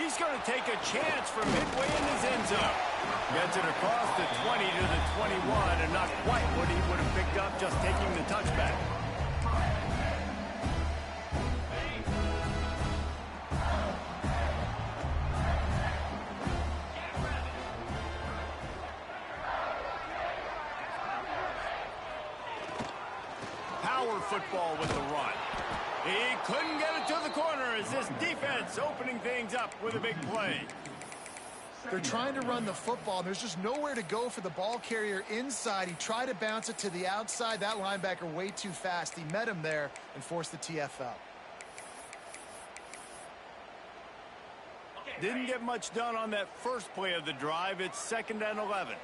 He's going to take a chance from midway in his end zone. Gets it across the 20 to the 21, and not quite what he would have picked up just taking the touchback. Power football with the run. He couldn't get it to the corner as this defense opening things up with a big play. They're trying to run the football, and there's just nowhere to go for the ball carrier inside. He tried to bounce it to the outside. That linebacker way too fast. He met him there and forced the TFL. Didn't get much done on that first play of the drive. It's 2nd and 11.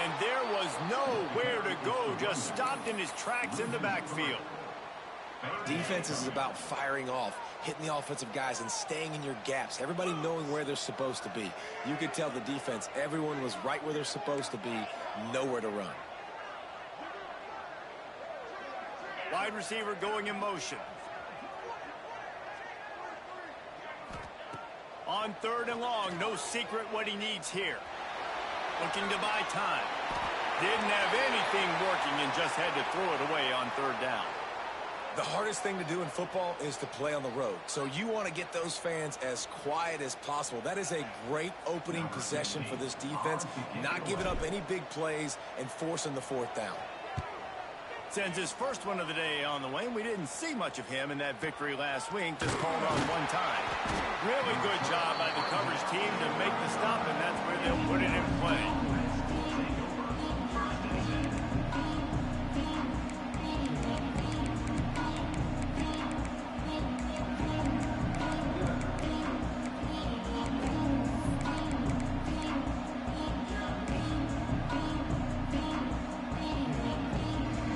And there was nowhere to go, just stopped in his tracks in the backfield. Defense is about firing off, hitting the offensive guys, and staying in your gaps. Everybody knowing where they're supposed to be. You could tell the defense, everyone was right where they're supposed to be, nowhere to run. Wide receiver going in motion. On 3rd and long, no secret what he needs here. Looking to buy time. Didn't have anything working and just had to throw it away on 3rd down. The hardest thing to do in football is to play on the road. So you want to get those fans as quiet as possible. That is a great opening possession for this defense. Not giving up any big plays and forcing the 4th down. Sends his first one of the day on the way. We didn't see much of him in that victory last week. Just called on one time. Really good job by the coverage team to make the stop, and that's where they'll put it in play.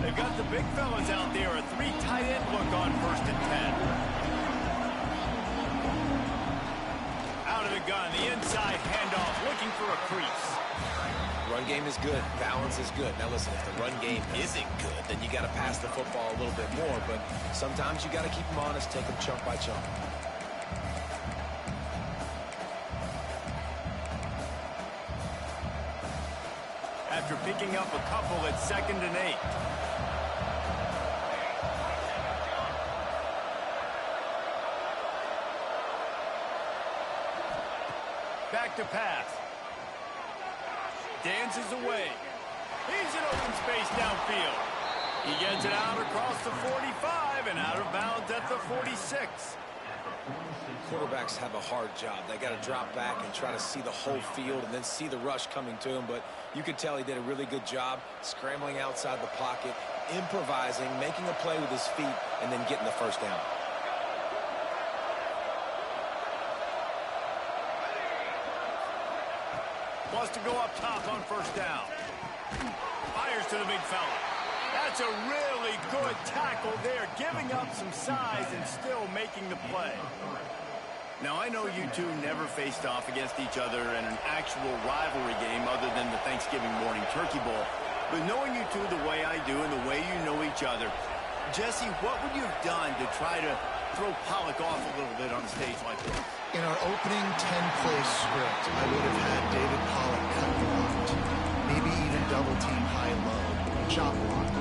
They've got the big fellas out there, a 3 tight end look on 1st and 10. Out of the gun, the inside handoff, looking for a crease. Run game is good. Balance is good. Now listen, if the run game isn't good, then you got to pass the football a little bit more. But sometimes you got to keep them honest, take them chunk by chunk. After picking up a couple at 2nd and 8. Back to pass. Dances away. He's in open space downfield. He gets it out across the 45 and out of bounds at the 46. Quarterbacks have a hard job. They got to drop back and try to see the whole field and then see the rush coming to him. But you could tell he did a really good job scrambling outside the pocket, improvising, making a play with his feet, and then getting the 1st down. Wants to go up top on 1st down. Fires to the big fella. That's a really good tackle there, giving up some size and still making the play. Now, I know you two never faced off against each other in an actual rivalry game other than the Thanksgiving morning turkey bowl. But knowing you two the way I do and the way you know each other, Jesse, what would you have done to try to throw Pollock off a little bit on a stage like this? In our opening 10-play script, I would have had David Pollock cut blocked, maybe even double-team high-low, chop blocked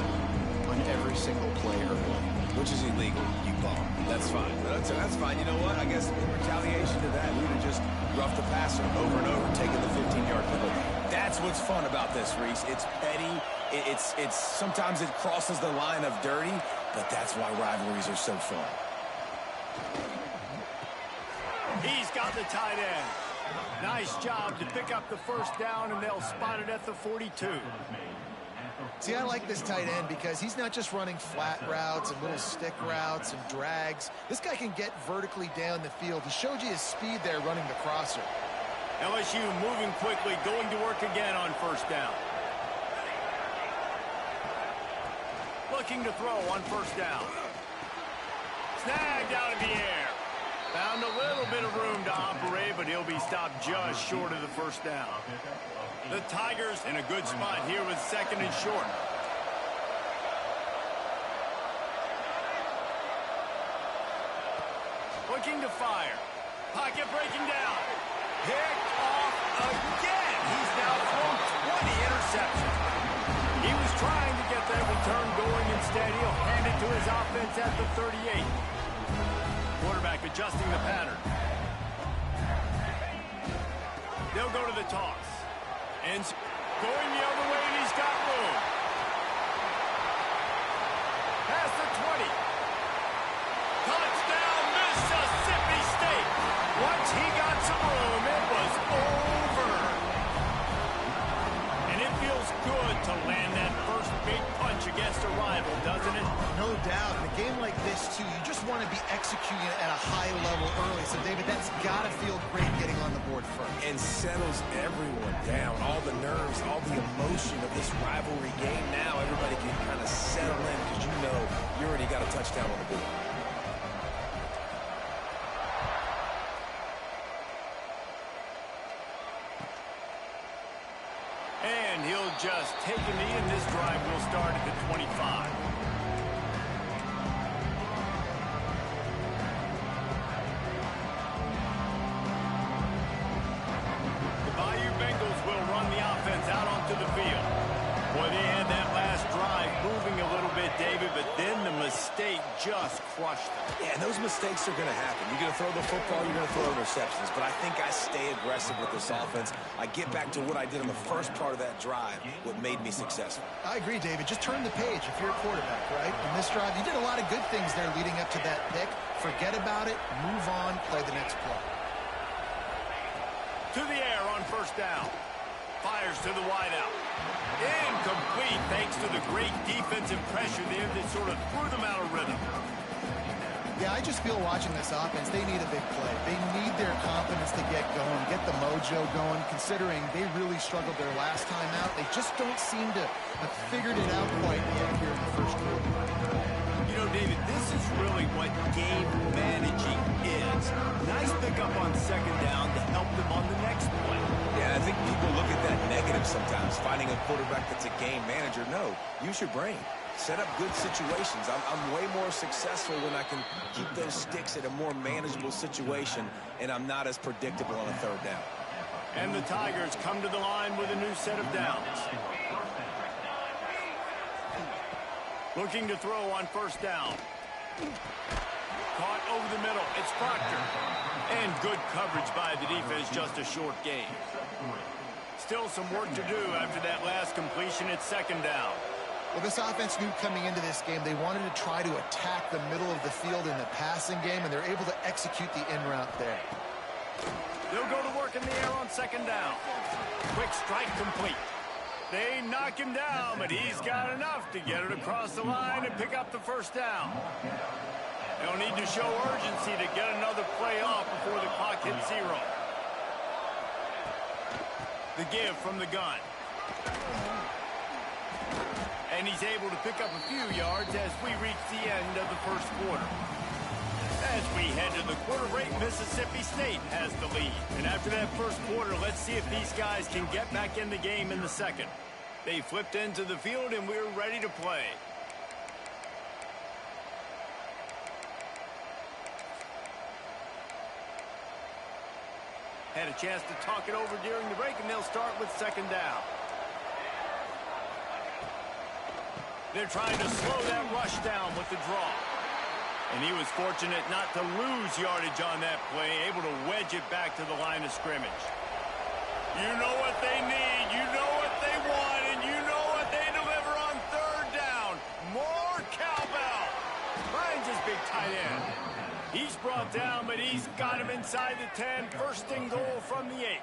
on every single play early. Which is illegal, you bum. That's fine. That's fine. You know what? I guess in retaliation to that, we would have just roughed the passer over and over, taking the 15-yard penalty. That's what's fun about this, Reese. It's petty. It's sometimes it crosses the line of dirty, but that's why rivalries are so fun. He's got the tight end. Nice job to pick up the 1st down, and they'll spot it at the 42. See, I like this tight end because he's not just running flat routes and little stick routes and drags. This guy can get vertically down the field. He showed you his speed there running the crosser. LSU moving quickly, going to work again on 1st down. Looking to throw on 1st down. Snagged out of the air. Found a little bit of room to operate, but he'll be stopped just short of the 1st down. The Tigers in a good spot here with 2nd and short. looking to fire. Pocket breaking down. Picked off again. He's now thrown 20 interceptions. He was trying to get that return going. Instead, he'll hand it to his offense at the 38. Quarterback adjusting the pattern. They'll go to the toss. And going the other way, and he's got room. Past the 20. Touchdown, Mississippi State. Once he got some room, it was over. And it feels good to land that first big punch against a rival, doesn't it? No doubt. In a game like this, too, you just want to be executing it at a high level early. So, David, that's got to feel great getting on the board first. And settles everyone down. All the nerves, all the emotion of this rivalry game. Now everybody can kind of settle in because you know you already got a touchdown on the board. And he'll just take a knee, and this drive will start at the 25. Out onto the field. Boy, they had that last drive moving a little bit, David, but then the mistake just crushed them. Yeah, and those mistakes are going to happen. You're going to throw the football, you're going to throw interceptions, but I think I stay aggressive with this offense. I get back to what I did in the first part of that drive, what made me successful. I agree, David. Just turn the page if you're a quarterback, right? In this drive, you did a lot of good things there leading up to that pick. Forget about it, move on, play the next play. To the air on first down. Fires to the wideout. Incomplete thanks to the great defensive pressure there that sort of threw them out of rhythm. Yeah, I just feel watching this offense, they need a big play. They need their confidence to get going, get the mojo going, considering they really struggled their last time out. They just don't seem to have figured it out quite yet here in the first quarter. You know, David, this is really what game managing is. Nice pickup on second down to help them on the next play. Yeah, I think people look at that negative sometimes, finding a quarterback that's a game manager. No, use your brain. Set up good situations. I'm way more successful when I can keep those sticks at a more manageable situation, and I'm not as predictable on a third down. And the Tigers come to the line with a new set of downs. Looking to throw on first down. Caught over the middle. It's Proctor. And good coverage by the defense, just a short gain. Still some work to do after that last completion at second down. Well, this offense knew coming into this game they wanted to try to attack the middle of the field in the passing game, and they're able to execute the in route there. They'll go to work in the air on second down. Quick strike complete. They knock him down, but he's got enough to get it across the line and pick up the first down. They'll need to show urgency to get another play off before the clock hits zero. The give from the gun. And he's able to pick up a few yards as we reach the end of the first quarter. As we head to the quarter break, Mississippi State has the lead. And after that first quarter, let's see if these guys can get back in the game in the second. They flipped into the field, and we're ready to play. Had a chance to talk it over during the break, and they'll start with second down. They're trying to slow that rush down with the draw. And he was fortunate not to lose yardage on that play, able to wedge it back to the line of scrimmage. You know what they need, you know what they want, and you know what they deliver on third down. More cowbell. Finds his big tight end. He's brought down, but he's got him inside the 10. First and goal from the 8.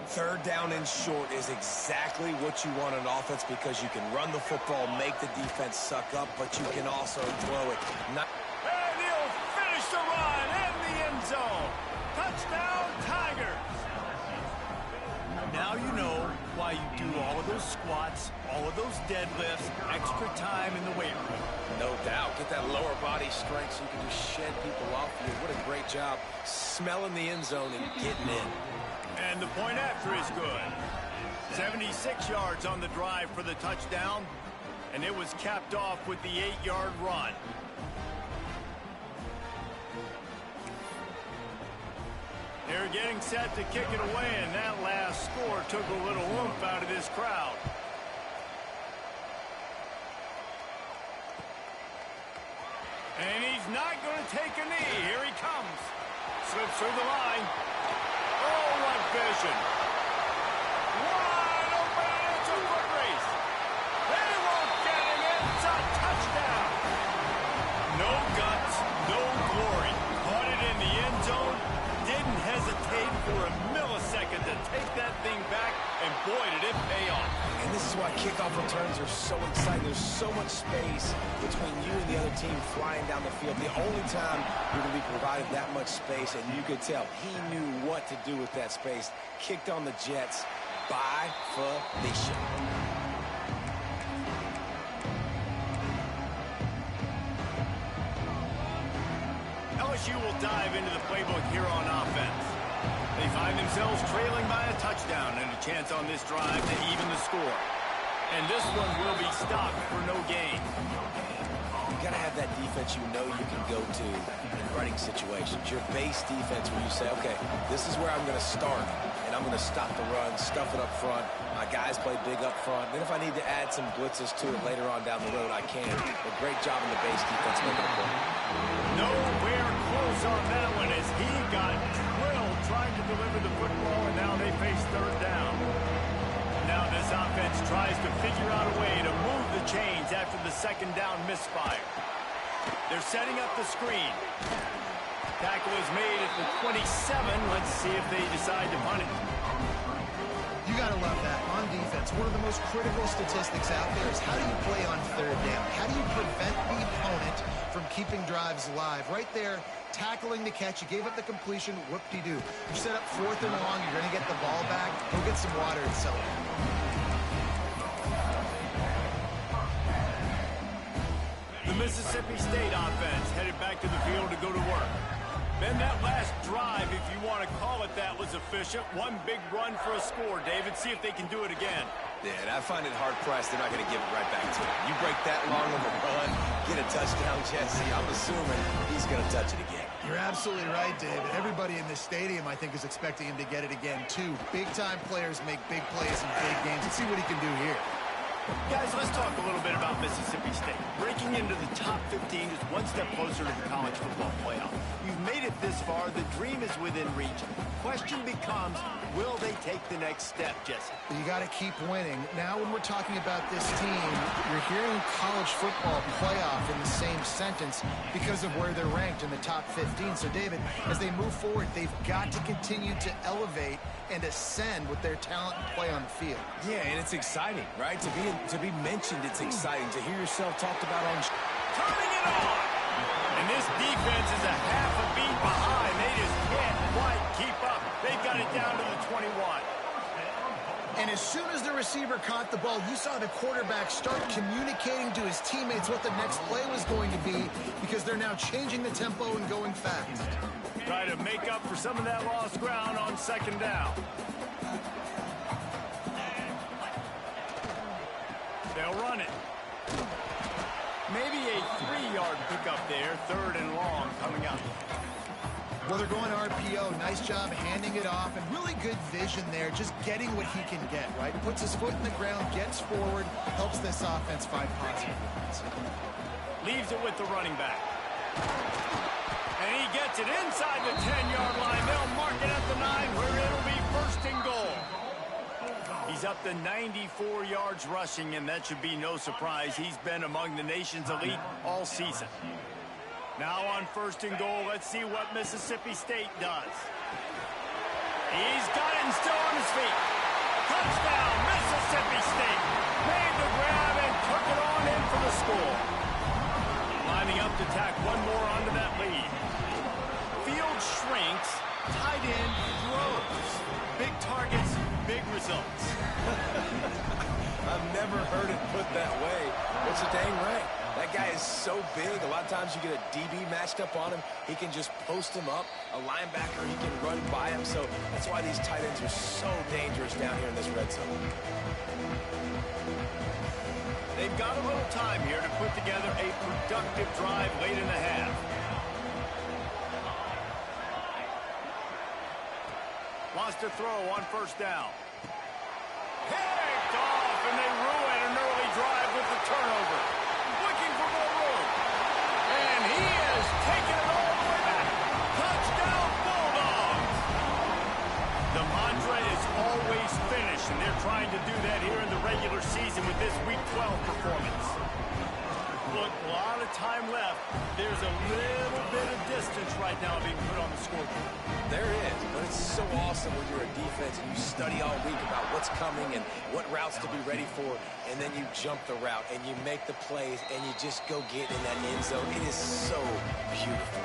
Third down and short is exactly what you want on offense because you can run the football, make the defense suck up, but you can also throw it. And he'll finish the run in the end zone. Touchdown, Tigers. Now you know why you do all of those squats, all of those deadlifts, extra time in the weight room. No doubt. Get that lower body strength so you can just shed people off you. What a great job smelling the end zone and getting in. And the point after is good. 76 yards on the drive for the touchdown, and it was capped off with the 8-yard run. They're getting set to kick it away, and that last score took a little oomph out of this crowd. And he's not going to take a knee. Here he comes. Slips through the line. Oh, what vision. Wide open, and it's a foot race. They won't get him. It's a touchdown. No guts, no glory. Caught it in the end zone. Didn't hesitate for a millisecond to take that thing back, and boy, did it pay off. And this is why kickoff returns are so exciting. There's so much space between you and the other team flying down the field. The only time you're going to be provided that much space, and you could tell he knew what to do with that space. Kicked on the Jets by Felicia. LSU will dive into the playbook here on offense. They find themselves trailing by a touchdown and a chance on this drive to even the score. And this one will be stopped for no gain. You got to have that defense you know you can go to in running situations. Your base defense where you say, okay, this is where I'm going to start, and I'm going to stop the run, stuff it up front. My guys play big up front. Then if I need to add some blitzes to it later on down the road, I can. But great job in the base defense making a play. Nowhere close on that one as he got drilled trying to deliver the football, and now they face third down. Now this offense tries to figure out a way to move the chains after the second down misfire. They're setting up the screen. Tackle is made at the 27. Let's see if they decide to punt it. You got to love that. On defense, one of the most critical statistics out there is how do you play on third down? How do you prevent the opponent from keeping drives alive? Right there, tackling the catch. You gave up the completion. Whoop-de-doo. You set up fourth and long. You're going to get the ball back. Go get some water and celebrate. The Mississippi State offense headed back to the field to go to work. Then that last drive, if you want to call it that, was efficient. One big run for a score. David, see if they can do it again. Yeah, and I find it hard-pressed they're not going to give it right back to him. You break that long of a run, get a touchdown, Jesse, I'm assuming he's going to touch it again. You're absolutely right, David. Everybody in this stadium, I think, is expecting him to get it again, too. Big-time players make big plays in big games. Let's see what he can do here. Guys, let's talk a little bit about Mississippi State. Breaking into the top 15 is one step closer to the college football playoff. You've made it this far. The dream is within reach. Question becomes, will they take the next step, Jesse? You got to keep winning. Now, when we're talking about this team, you're hearing college football playoff in the same sentence because of where they're ranked in the top 15. So, David, as they move forward, they've got to continue to elevate and ascend with their talent and play on the field. Yeah, and it's exciting, right? To be mentioned, it's exciting. To hear yourself talked about on... Turning it on! And this defense is a half a beat behind. They just can't quite keep up. They've got it down to the 21. And as soon as the receiver caught the ball, you saw the quarterback start communicating to his teammates what the next play was going to be because they're now changing the tempo and going fast. Try to make up for some of that lost ground on second down. They'll run it. Maybe a 3-yard pickup there, third and long coming up. Well, they're going RPO. Nice job handing it off, and really good vision there, just getting what he can get, right? Puts his foot in the ground, gets forward, helps this offense find positive points. Leaves it with the running back. And he gets it inside the 10-yard line. They'll mark it at the 9, where it'll be first and goal. He's up to 94 yards rushing, and that should be no surprise. He's been among the nation's elite all season. Now on first and goal, let's see what Mississippi State does. He's got it and still on his feet. Touchdown, Mississippi State. Made the grab and took it on in for the score. Lining up to tack one more onto that lead. Field shrinks, tight end grows. Big targets, big results. I've never heard it put that way. It's a dang right. That guy is so big. A lot of times you get a DB matched up on him. He can just post him up. A linebacker, he can run by him. So that's why these tight ends are so dangerous down here in this red zone. They've got a little time here to put together a productive drive late in the half. to throw on first down. Picked off, and they ruin an early drive with the turnover. Looking for more room. And he has taken it all the way back. Touchdown, Bulldogs. The mantra is always finish, and they're trying to do that here in the regular season with this Week 12 performance. Look, a lot of time left. There's a little bit of distance right now being put on the scoreboard. There is, but it's so awesome when you're a defense and you study all week about what's coming and what routes to be ready for, and then you jump the route and you make the plays and you just go get in that end zone. It is so beautiful.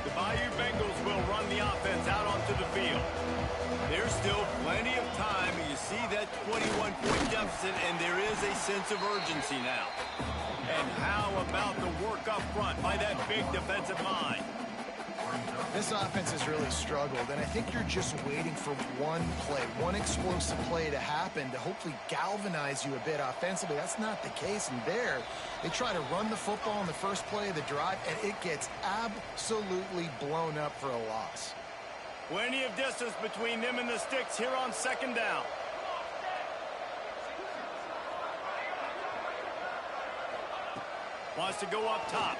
The Bayou Bengals will run the offense out onto the field. There's still plenty of time, and you see that 21-point deficit, and there is a sense of urgency now. And how about the work up front by that big defensive line? This offense has really struggled, and I think you're just waiting for one play, one explosive play to happen to hopefully galvanize you a bit offensively. That's not the case, and there, they try to run the football in the first play of the drive, and it gets absolutely blown up for a loss. Plenty of distance between them and the sticks here on second down. Wants to go up top.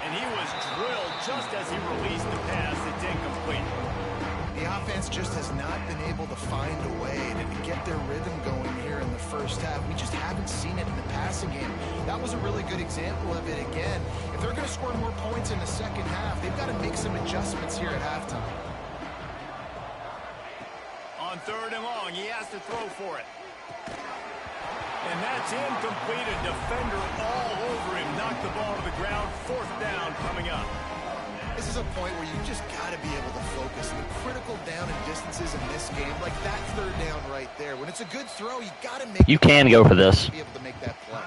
And he was drilled just as he released the pass. It's incomplete. The offense just has not been able to find a way to get their rhythm going here in the first half. We just haven't seen it in the passing game. That was a really good example of it again. If they're going to score more points in the second half, they've got to make some adjustments here at halftime. On third and long, he has to throw for it. And that's incomplete. A defender all over him. Knocked the ball to the ground. Fourth down coming up. This is a point where you just got to be able to focus. The critical down and distances in this game, like that third down right there. When it's a good throw, you got to make. You can go for this. Be able to make that play.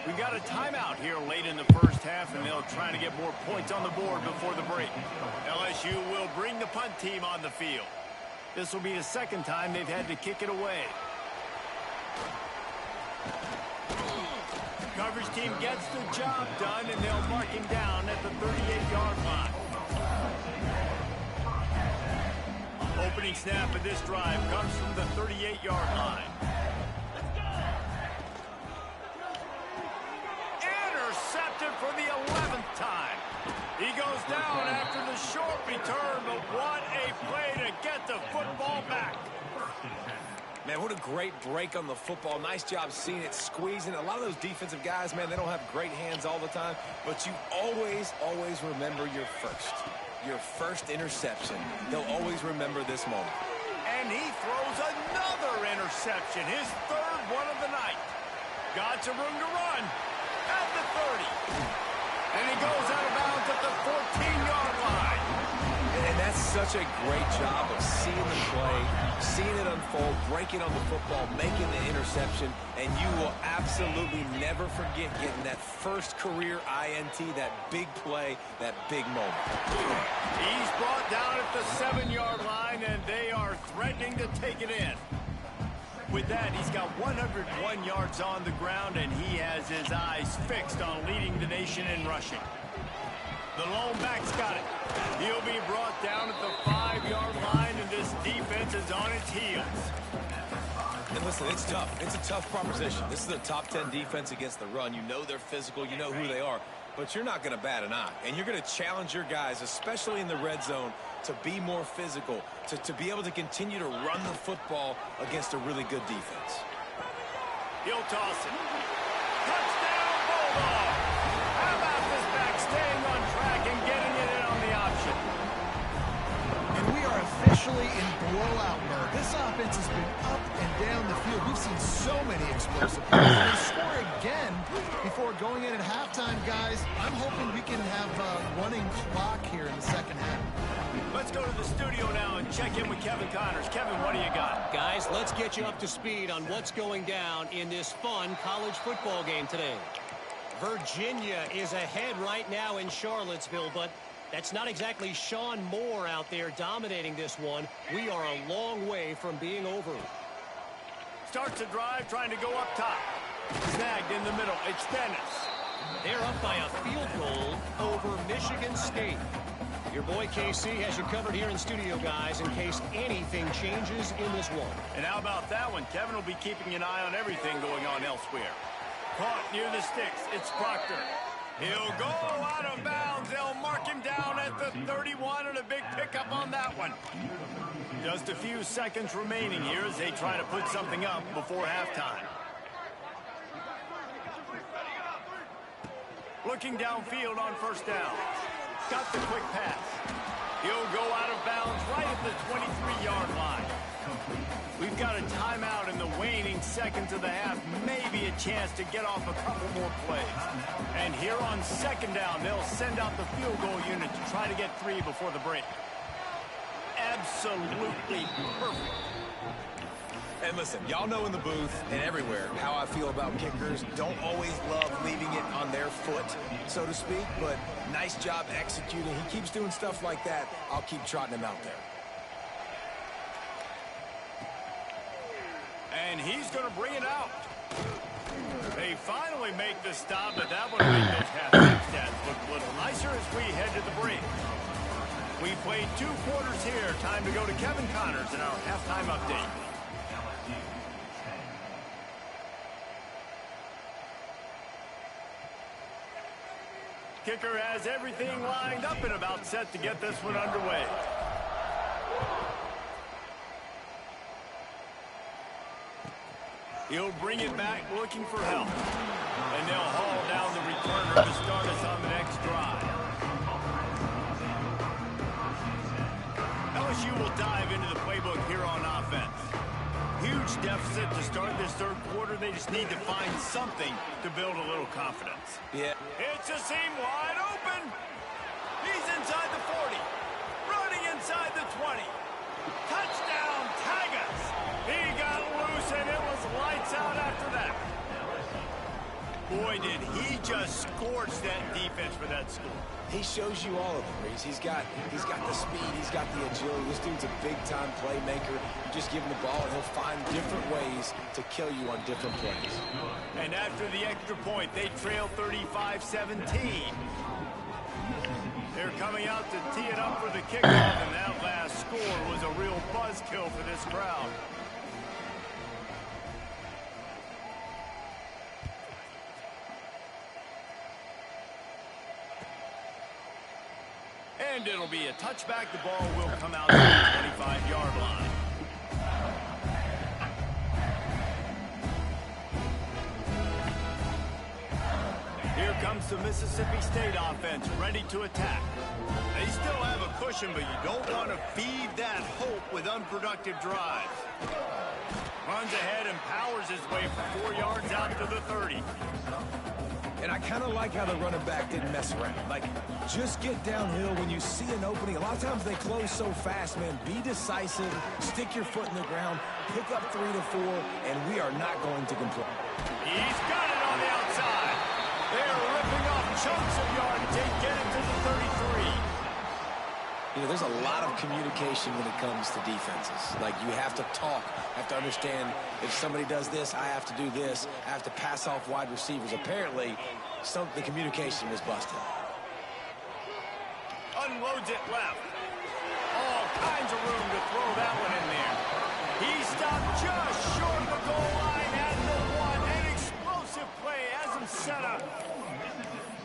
We got a timeout here late in the first half, and they'll try to get more points on the board before the break. LSU will bring the punt team on the field. This will be the second time they've had to kick it away. Coverage team gets the job done, and they'll mark him down at the 38-yard line. Opening snap of this drive comes from the 38-yard line. Intercepted for the 11th time. He goes down after the short return, but what a play to get the football back. Man, what a great break on the football. Nice job seeing it, squeezing. A lot of those defensive guys, man, they don't have great hands all the time, but you always remember your first interception. They'll always remember this moment. And he throws another interception, his third one of the night. Got some room to run at the 30. And he goes out of bounds at the 14-yard line. And that's such a great job of seeing the play, seeing it unfold, breaking on the football, making the interception, and you will absolutely never forget getting that first career INT, that big play, that big moment. He's brought down at the 7-yard line, and they are threatening to take it in. With that, he's got 101 yards on the ground, and he has his eyes fixed on leading the nation in rushing. The lone back's got it. He'll be brought down at the 5-yard line, and this defense is on its heels. And listen, it's tough. It's a tough proposition. This is a top 10 defense against the run. You know they're physical. You know who they are. But you're not going to bat an eye. And you're going to challenge your guys, especially in the red zone, to be more physical, to be able to continue to run the football against a really good defense. He'll toss it. Touchdown, Bulldog! How about this back staying on track and getting it in on the option? And we are officially in blowout mode. This offense has been up and down the field. We've seen so many explosive plays. They score again before going in at halftime, guys. I'm hoping we can have a running clock here in the second half. Let's go to the studio now and check in with Kevin Connors. Kevin, what do you got? Guys, let's get you up to speed on what's going down in this fun college football game today. Virginia is ahead right now in Charlottesville, but that's not exactly Sean Moore out there dominating this one. We are a long way from being over. Starts the drive, trying to go up top. Snagged in the middle. It's Dennis. They're up by a field goal over Michigan State. Your boy KC has you covered here in studio, guys, in case anything changes in this one. And how about that one? Kevin will be keeping an eye on everything going on elsewhere. Caught near the sticks. It's Proctor. He'll go out of bounds. They'll mark him down at the 31, and a big pickup on that one. Just a few seconds remaining here as they try to put something up before halftime. Looking downfield on first down. Got the quick pass. He'll go out of bounds right at the 23-yard line. We've got a timeout in the waning seconds of the half. Maybe a chance to get off a couple more plays. And here on second down, they'll send out the field goal unit to try to get 3 before the break. Absolutely perfect. And listen, y'all know in the booth and everywhere how I feel about kickers. Don't always love leaving it on their foot, so to speak, but nice job executing. He keeps doing stuff like that. I'll keep trotting him out there. And he's going to bring it out. They finally make the stop, but that one made those halftime stats look a little nicer as we head to the break. We played 2 quarters here. Time to go to Kevin Connors in our halftime update. Kicker has everything lined up and about set to get this one underway. He'll bring it back looking for help. And they'll haul down the returner to start us on the next drive. LSU will dive into the playbook here on offense. Huge deficit to start this third quarter. They just need to find something to build a little confidence. Yeah. It's a seam wide open. He's inside the 40. Running inside the 20. Touchdown, Tigers. He got loose, and it was lights out after that. Boy, did he just scorch that defense for that score. He shows you all of them, Reese. He's got the speed, he's got the agility. This dude's a big-time playmaker. You just give him the ball, and he'll find different ways to kill you on different plays. And after the extra point, they trail 35-17. They're coming out to tee it up for the kickoff, and that last score was a real buzzkill for this crowd. And it'll be a touchback. The ball will come out to the 25-yard line. Here comes the Mississippi State offense, ready to attack. They still have a cushion, but you don't want to feed that hope with unproductive drives. Runs ahead and powers his way for 4 yards out to the 30. And I kind of like how the running back didn't mess around. Like, just get downhill when you see an opening. A lot of times they close so fast, man. Be decisive, stick your foot in the ground, pick up 3 to 4, and we are not going to complain. He's got it on the outside. They're ripping off chunks of yardage. They get it to the 33. You know, there's a lot of communication when it comes to defenses. Like, you have to talk, have to understand if somebody does this, I have to do this. I have to pass off wide receivers. Apparently, the communication was busted. Unloads it left. All kinds of room to throw that one in there. He stopped just short of the goal line at the 1. An explosive play has him set up.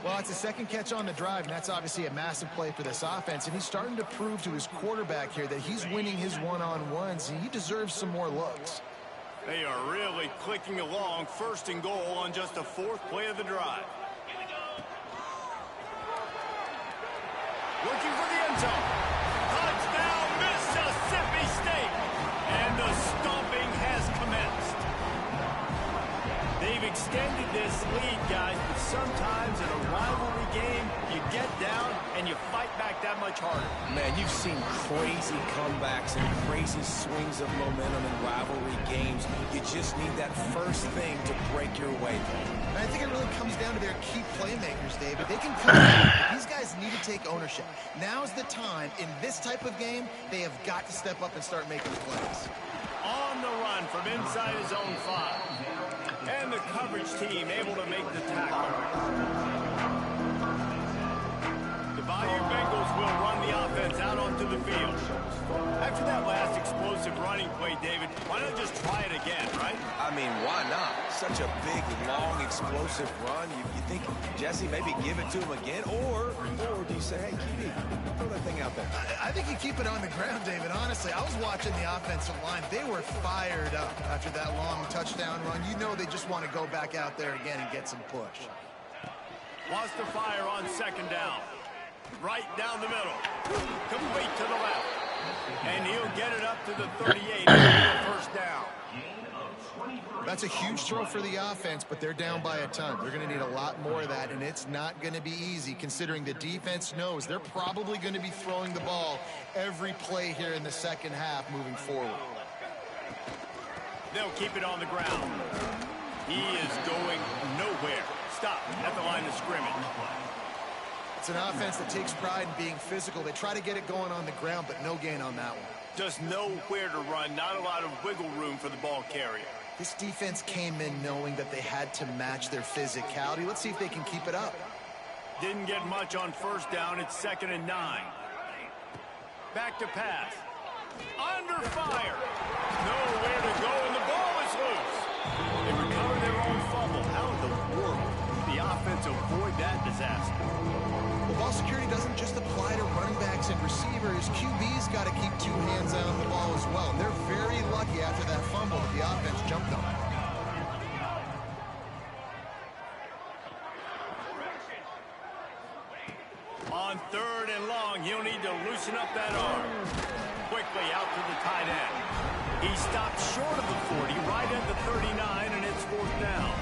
Well, it's a second catch on the drive, and that's obviously a massive play for this offense. And he's starting to prove to his quarterback here that he's winning his one-on-ones, and he deserves some more looks. They are really clicking along. First and goal on just the 4th play of the drive. Looking for the end zone. Touchdown, Mississippi State. And the stomping has commenced. They've extended this lead, guys, but sometimes in a rivalry game, you get down and you fight back that much harder. Man, you've seen crazy comebacks and crazy swings of momentum in rivalry games. You just need that first thing to break your way. And I think it really comes down to their key playmakers, David. They can come in. These guys need to take ownership. Now's the time. In this type of game, they have got to step up and start making plays. On the run from inside his own 5. And the coverage team able to make the tackle. to the field. After that last explosive running play, David, why not just try it again, right? I mean, why not? Such a big, long, explosive run. You think, Jesse, maybe give it to him again? Or do you say, hey, QB, throw that thing out there? I think you keep it on the ground, David. Honestly, I was watching the offensive line. They were fired up after that long touchdown run. You know they just want to go back out there again and get some push. Wants to fire on second down. Right down the middle. Complete to the left. And he'll get it up to the 38 for the first down. That's a huge throw for the offense, but they're down by a ton. They're going to need a lot more of that, and it's not going to be easy considering the defense knows they're probably going to be throwing the ball every play here in the second half moving forward. They'll keep it on the ground. He is going nowhere. Stop at the line of scrimmage. It's an offense that takes pride in being physical. They try to get it going on the ground, but no gain on that one. Just nowhere to run. Not a lot of wiggle room for the ball carrier. This defense came in knowing that they had to match their physicality. Let's see if they can keep it up. Didn't get much on first down. It's 2nd and 9. Back to pass. Under fire. Nowhere to go, and the ball is loose. They recover their own fumble. How in the world did the offense avoid that disaster? Well, ball security doesn't just apply to running backs and receivers. QB's got to keep 2 hands on the ball as well. And they're very lucky after that fumble that the offense jumped on. On 3rd and long, he'll need to loosen up that arm. Quickly out to the tight end. He stopped short of the 40, right at the 39, and it's 4th down.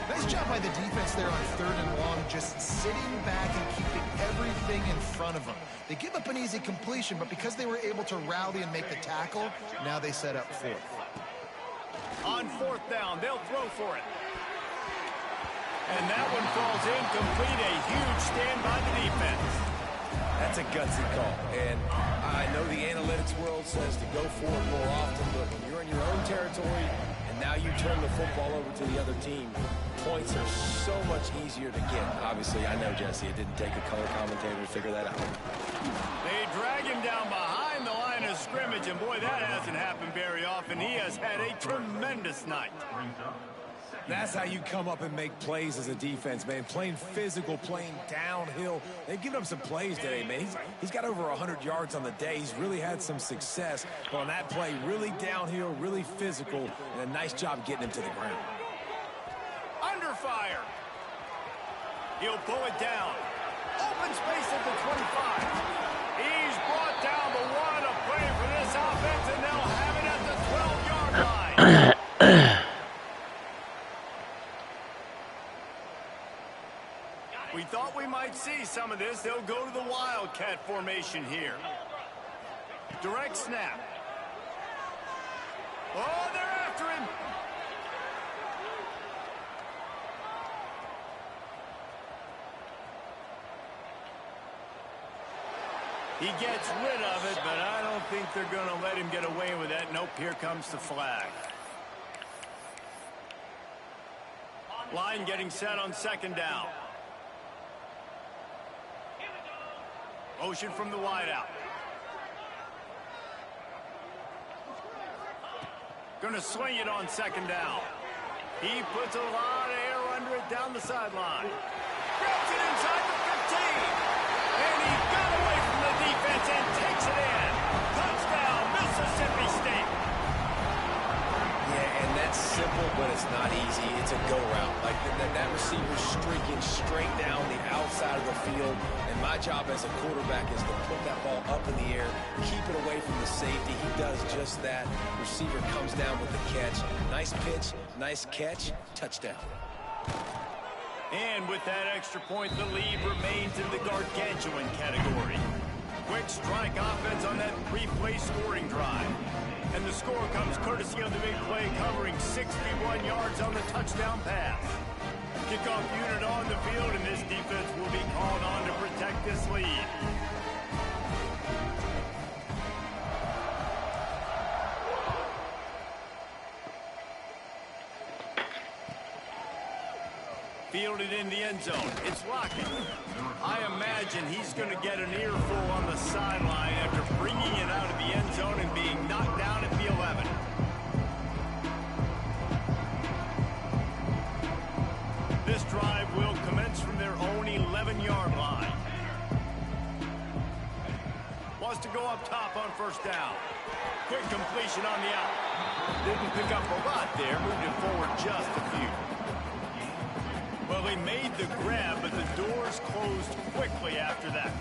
Nice job by the defense there on 3rd and long, just sitting back and keeping everything in front of them. They give up an easy completion, but because they were able to rally and make the tackle, now they set up 4th. On 4th down, they'll throw for it. And that one falls incomplete. A huge stand by the defense. That's a gutsy call. And I know the analytics world says to go for it more often, but when you're in your own territory and now you turn the football over to the other team, points are so much easier to get. Obviously, I know, Jesse, it didn't take a color commentator to figure that out. They drag him down behind the line of scrimmage, and boy, that hasn't happened very often. He has had a tremendous night. That's how you come up and make plays as a defense, man. Playing physical, playing downhill. They've given up some plays today, man. He's got over 100 yards on the day. He's really had some success. But on that play, really downhill, really physical, and a nice job getting him to the ground. Under fire. He'll pull it down. Open space at the 25. He's brought down the one. A play for this offense, and they'll have it at the 12-yard line. We thought we might see some of this. They'll go to the Wildcat formation here. Direct snap. Oh, they're after him. He gets rid of it, but I don't think they're going to let him get away with that. Nope, here comes the flag. Line getting set on 2nd down. Motion from the wideout. Going to swing it on 2nd down. He puts a lot of air under it down the sideline. Grabs it inside the 15. And he got away from the defense and takes it in. Touchdown, Mississippi State. Yeah, and that's simple, but it's not easy. It's a go route. Like that receiver's streaking straight down the outside of the field. And my job as a quarterback is to put that ball up in the air, keep it away from the safety. He does just that. Receiver comes down with the catch. Nice pitch, nice catch, touchdown. And with that extra point, the lead remains in the gargantuan category. Quick strike offense on that 3-play scoring drive. And the score comes courtesy of the big play, covering 61 yards on the touchdown pass. Kickoff unit on the field, and this defense will be called on to protect this lead. Fielded in the end zone. It's Lockett. I imagine imagine he's going to get an earful on the sideline after bringing it out of the end zone and being knocked down at the 11. This drive will commence from their own 11-yard line. Wants to go up top on first down. Quick completion on the out. Didn't pick up a lot there, moved it forward just a few. Well, they made the grab, but the doors closed quickly after that.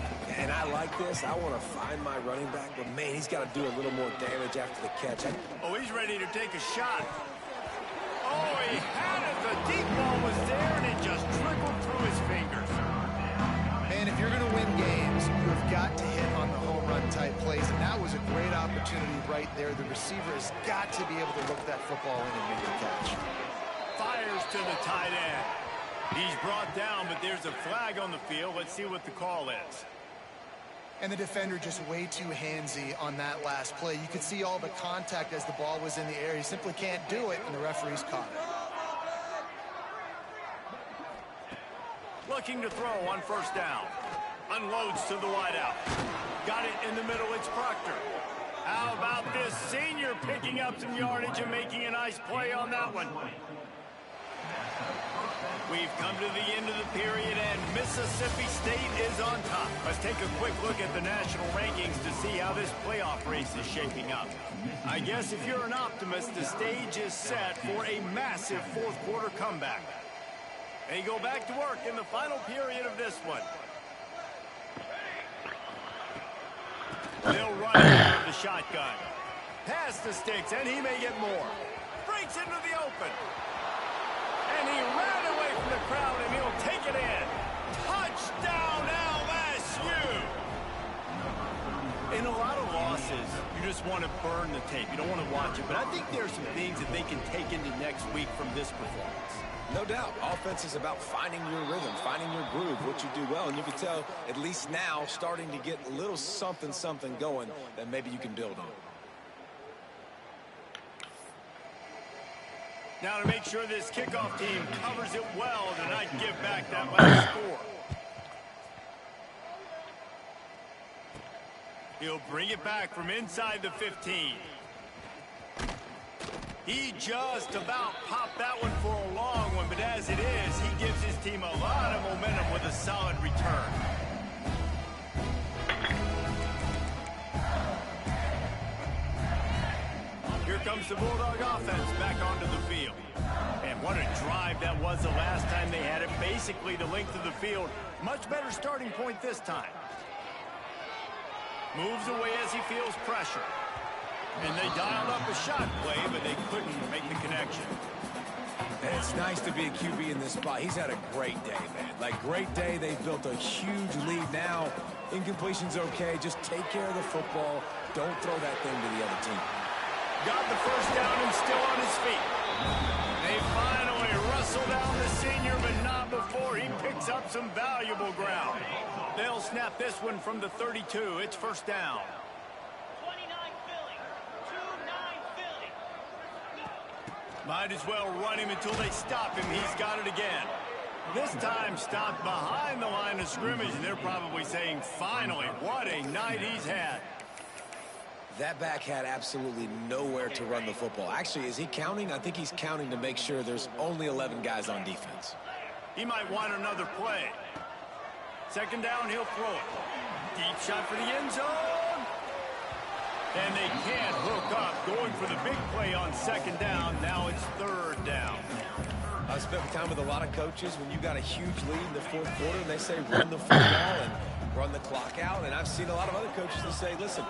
And I like this. I want to find my running back, but man, he's got to do a little more damage after the catch. Oh, he's ready to take a shot. Oh, he had it. The deep ball was there, and it just trickled through his fingers. Man, if you're going to win games, you've got to hit on the home run type plays, and that was a great opportunity right there. The receiver has got to be able to look that football in and make the catch. Fires to the tight end. He's brought down, but there's a flag on the field. Let's see what the call is. And the defender just way too handsy on that last play. You could see all the contact as the ball was in the air. He simply can't do it, and the referee's caught it. Looking to throw on first down. Unloads to the wideout. Got it in the middle. It's Proctor. How about this senior picking up some yardage and making a nice play on that one? We've come to the end of the period, and Mississippi State is on top. Let's take a quick look at the national rankings to see how this playoff race is shaping up. I guess if you're an optimist, the stage is set for a massive fourth-quarter comeback. They go back to work in the final period of this one. They'll run out of the shotgun. Pass the sticks, and he may get more. Breaks into the open. And he ran away from the crowd, and he'll take it in. Touchdown, LSU! In a lot of losses, you just want to burn the tape. You don't want to watch it. But I think there are some things that they can take into next week from this performance. No doubt. Offense is about finding your rhythm, finding your groove, what you do well. And you can tell, at least now, starting to get a little something going that maybe you can build on. Now to make sure this kickoff team covers it well to not give back that last score. He'll bring it back from inside the 15. He just about popped that one for a long one, but as it is, he gives his team a lot of momentum with a solid return. Here comes the Bulldog offense back onto the field. And what a drive that was the last time they had it. Basically the length of the field. Much better starting point this time. Moves away as he feels pressure. And they dialed up a shot play, but they couldn't make the connection. And it's nice to be a QB in this spot. He's had a great day, man. Like, great day. They've built a huge lead now. Incompletion's okay. Just take care of the football. Don't throw that thing to the other team. Got the first down and still on his feet. They finally wrestle down the senior, but not before he picks up some valuable ground. They'll snap this one from the 32. It's first down. Might as well run him until they stop him. He's got it again. This time stopped behind the line of scrimmage, and they're probably saying, finally, what a night he's had. That back had absolutely nowhere to run the football. Actually, is he counting? I think he's counting to make sure there's only 11 guys on defense. He might want another play. Second down, he'll throw it. Deep shot for the end zone. And they can't hook up. Going for the big play on second down. Now it's third down. I've spent time with a lot of coaches when you got a huge lead in the fourth quarter and they say run the football and run the clock out. And I've seen a lot of other coaches that say, listen,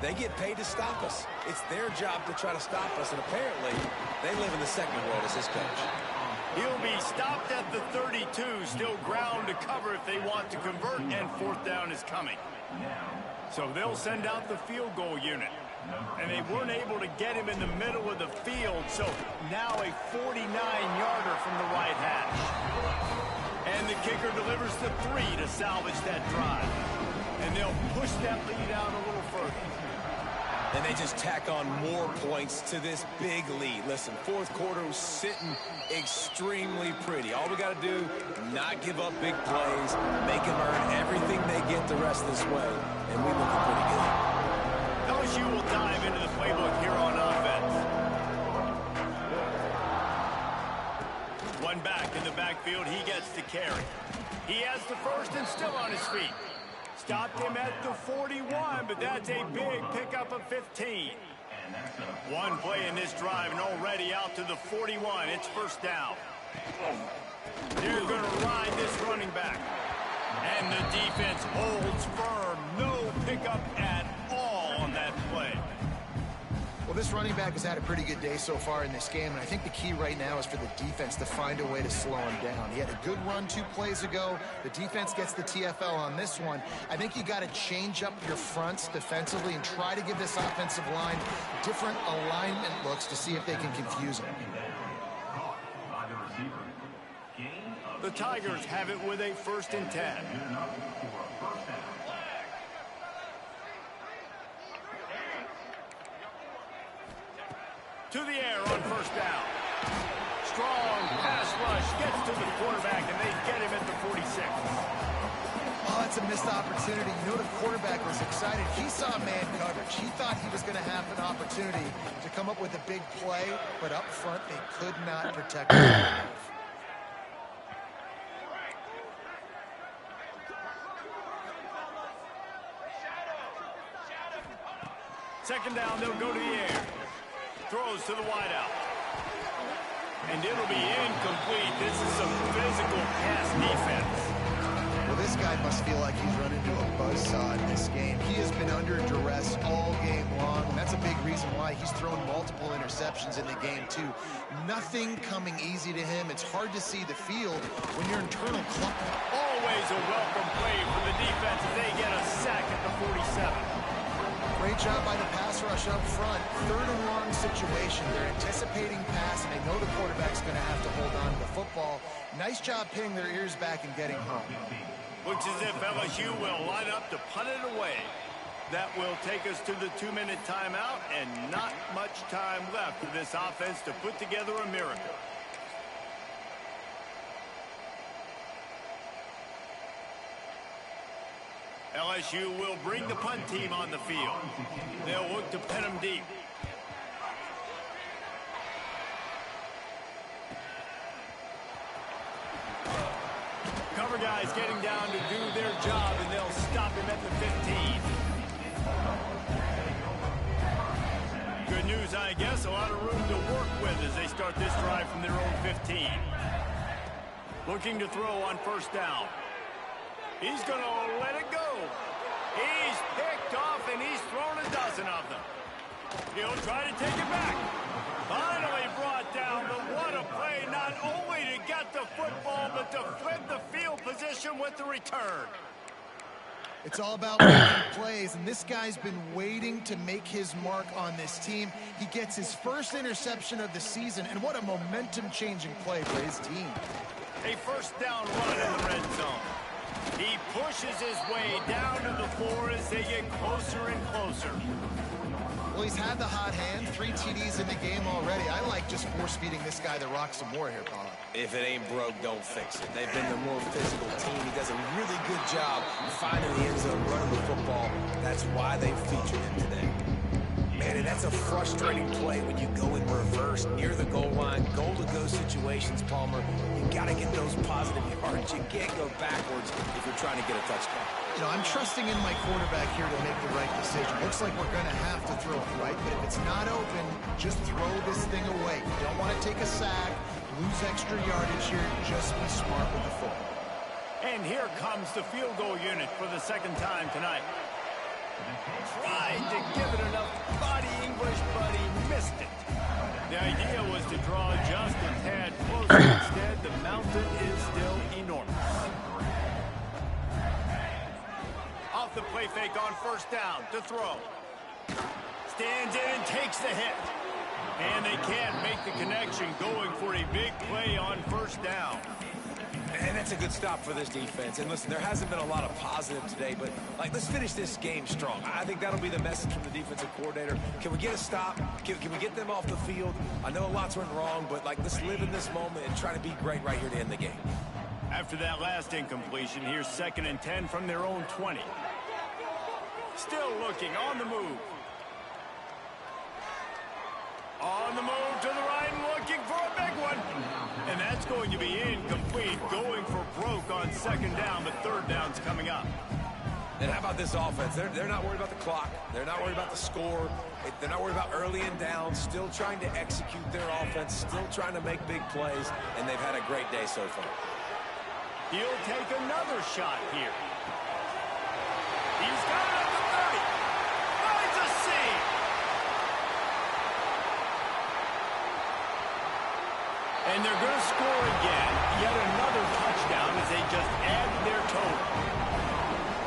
they get paid to stop us. It's their job to try to stop us. And apparently they live in the second world as his coach. He'll be stopped at the 32. Still ground to cover if they want to convert. And fourth down is coming. So they'll send out the field goal unit. And they weren't able to get him in the middle of the field. So now a 49-yarder from the right hash. And the kicker delivers the 3 to salvage that drive. And they'll push that lead out a little further. And they just tack on more points to this big lead. Listen, fourth quarter was sitting extremely pretty. All we got to do, not give up big plays, make them earn everything they the rest this way, and we look pretty good. LSU will dive into the playbook here on offense. One back in the backfield, he gets to carry. He has the first and still on his feet. Stopped him at the 41, but that's a big pickup of 15. One play in this drive and already out to the 41. It's first down. They're going to ride this running back. And the defense holds firm. No pickup at all on that play. Well, this running back has had a pretty good day so far in this game, and I think the key right now is for the defense to find a way to slow him down. He had a good run 2 plays ago. The defense gets the TFL on this one. I think you got to change up your fronts defensively and try to give this offensive line different alignment looks to see if they can confuse him. The Tigers have it with a first and 10. To the air on first down. Strong pass rush gets to the quarterback, and they get him at the 46. Oh, it's a missed opportunity. You know the quarterback was excited. He saw man coverage. He thought he was going to have an opportunity to come up with a big play, but up front they could not protect him. Second down, they'll go to the air. Throws to the wideout. And it'll be incomplete. This is some physical pass defense. Well, this guy must feel like he's run into a buzzsaw in this game. He has been under duress all game long, and that's a big reason why he's thrown multiple interceptions in the game, too. Nothing coming easy to him. It's hard to see the field when your internal clock. Always a welcome play for the defense as they get a sack at the 47. Great job by the pass rush up front. 3rd and long situation. They're anticipating pass, and they know the quarterback's going to have to hold on to the football. Nice job pinning their ears back and getting home. Looks as if LSU will line up to punt it away. That will take us to the 2-minute timeout, and not much time left for this offense to put together a miracle. LSU will bring the punt team on the field. They'll look to pin them deep. Cover guys getting down to do their job, and they'll stop him at the 15. Good news, I guess. A lot of room to work with as they start this drive from their own 15. Looking to throw on first down. He's going to let it go. He's picked off, and he's thrown a dozen of them. He'll try to take it back. Finally brought down, but what a play, not only to get the football, but to flip the field position with the return. It's all about making plays, and this guy's been waiting to make his mark on this team. He gets his first interception of the season, and what a momentum-changing play for his team. A first down run in the red zone. He pushes his way down to the floor as they get closer and closer. Well, he's had the hot hand, 3 TDs in the game already. I like just force-feeding this guy the rock some more here, Paul. If it ain't broke, don't fix it. They've been the more physical team. He does a really good job finding the end zone, running the football. That's why they featured him today. Man, and that's a frustrating play when you go in reverse near the goal line, goal-to-go situations, Palmer. You got to get those positive yards. You can't go backwards if you're trying to get a touchdown. You know, I'm trusting in my quarterback here to make the right decision. Looks like we're going to have to throw it right, but if it's not open, just throw this thing away. You don't want to take a sack, lose extra yardage here. Just be smart with the football. And here comes the field goal unit for the second time tonight. Tried to give it enough body English, but he missed it. The idea was to draw just a tad closer. Instead, the mountain is still enormous. Off the play fake on first down to throw. Stands in and takes the hit. And they can't make the connection, going for a big play on first down. And that's a good stop for this defense. And listen, there hasn't been a lot of positive today, but let's finish this game strong. I think that'll be the message from the defensive coordinator. Can we get a stop? Can we get them off the field? I know lots went wrong, but let's live in this moment and try to be great right here to end the game. After that last incompletion, here's 2nd and 10 from their own 20. Still looking on the move. On the move to the right and looking for a big one. And that's going to be incomplete, going for broke on 2nd down, but 3rd down's coming up. And how about this offense? They're not worried about the clock. They're not worried about the score. They're not worried about early and down. Still trying to execute their offense. Still trying to make big plays. And they've had a great day so far. He'll take another shot here. He's got it at the 30. Finds a seam. And they're going to score again. Yet another touchdown as they just add to their total.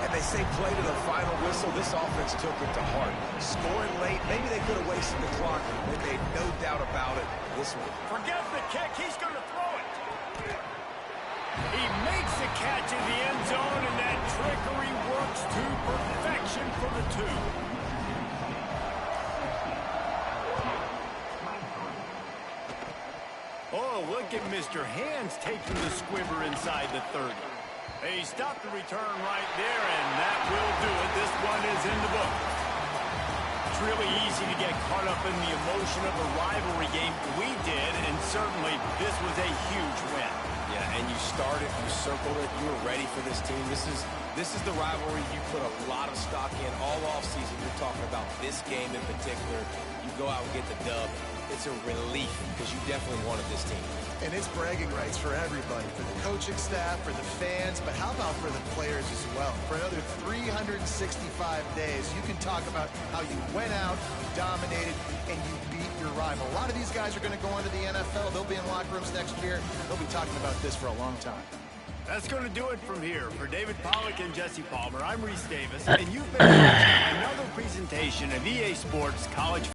And they say play to the final whistle. This offense took it to heart. Scoring late. Maybe they could have wasted the clock. They made no doubt about it. This one. Forget the kick. He's going to throw it. He makes the catch in the end zone, and that trickery works to perfection for the 2. Oh, look at Mr. Hands taking the squibber inside the 30. He stopped the return right there, and that will do it. This one is in the book. It's really easy to get caught up in the emotion of a rivalry game. We did, and certainly this was a huge win. Yeah, and you started, you circled it, you were ready for this team. This is the rivalry you put a lot of stock in all offseason. You're talking about this game in particular. You go out and get the dub. It's a relief because you definitely wanted this team. And it's bragging rights for everybody, for the coaching staff, for the fans, but how about for the players as well? For another 365 days, you can talk about how you went out, you dominated, and you beat your rival. A lot of these guys are going to go into the NFL. They'll be in locker rooms next year. They'll be talking about this for a long time. That's going to do it from here. For David Pollack and Jesse Palmer, I'm Reese Davis, and you've been watching another presentation of EA Sports College